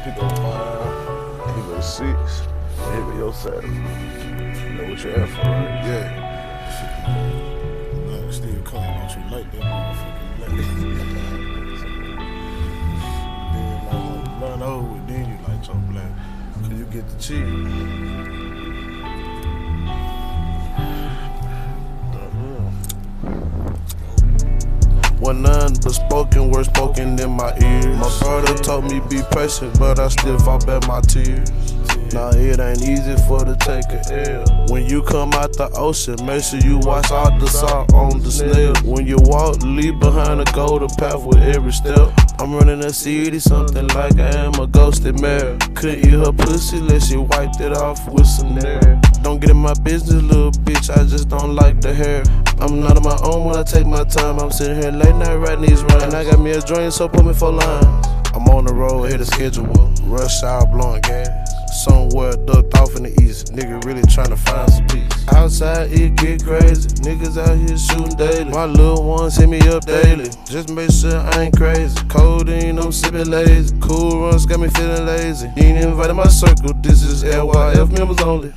He go 5, he go 6, he go your side. You know what you have for, right? Yeah. Like Steve Cole, don't you like that motherfucking black? Then like when you run over, then you like your black. Cause you get the cheese. When none but spoken words spoken in my ears. My brother told me be patient, but I still fought back my tears. Now it ain't easy for to take a L. When you come out the ocean, make sure you watch out the salt on the snail. When you walk, leave behind a golden path with every step. I'm running a city, something like I am a ghosted mare. Couldn't eat her pussy unless she wiped it off with some nair. Don't get in my business, little bitch, I just don't like the hair. I'm not on my own when I take my time. I'm sitting here late night writing these rhymes. I got me a joint, so put me 4 lines. I'm on the road, hit a schedule, rush hour blowing gas. Somewhere ducked off in the east, nigga really tryna find some peace. Outside it get crazy, niggas out here shooting daily. My little ones hit me up daily, just make sure I ain't crazy. Codeine, I'm sipping lazy. Cool runs got me feeling lazy. You ain't invited my circle, this is LYF members only.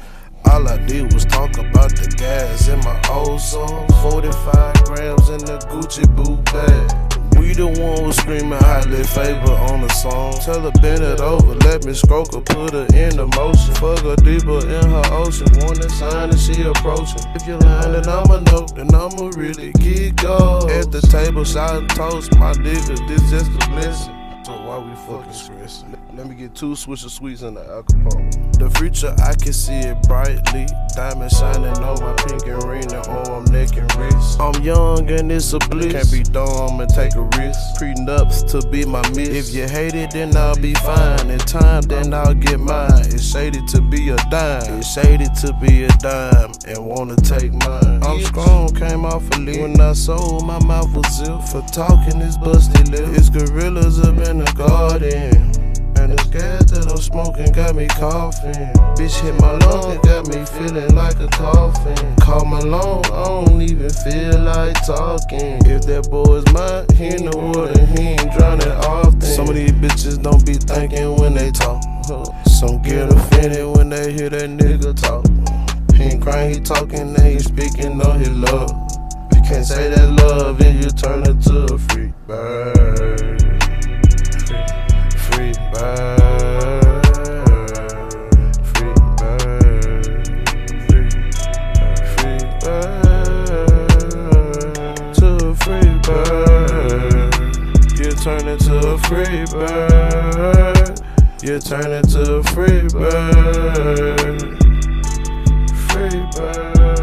All I did was talk about the gas in my old song. 45 grams in the Gucci boot bag. We the one who screaming highly favor on the song. Tell her bend it over, let me stroke her, put her in the motion. Fuck her deeper in her ocean, want a sign that she approaching. If you're lying, then I'ma know, then I'ma really get go. At the table, shouting toast, my nigga, this just a blessing. So why we fucking stressing? Let me get 2 Swisher Sweets in the alcohol. The future, I can see it brightly. Diamond shining on my pink and ring and arm, neck and wrist. I'm young and it's a bliss. Can't be dumb and take a risk. Prenups to be my miss. If you hate it, then I'll be fine. In time, then I'll get mine. It's shady to be a dime. It's shady to be a dime and wanna take mine. I'm strong, came off a lead. When I sold, my mouth was zipped. For talking this busty lip. It's gorillas up in the garden. And this gas that I'm smoking got me coughing. Bitch hit my lung, got me feeling like a coffin. Call my loan, I don't even feel like talking. If that boy's mine, he in the water, he ain't drowning often. Some of these bitches don't be thinking when they talk. Some get offended when they hear that nigga talk. He ain't crying, he talking, and he speaking on his love. You can't say that love and you turn it to a freak bird. Free bird, free bird, free bird, to a free bird. You turn into a free bird. You turn into a free bird, free bird.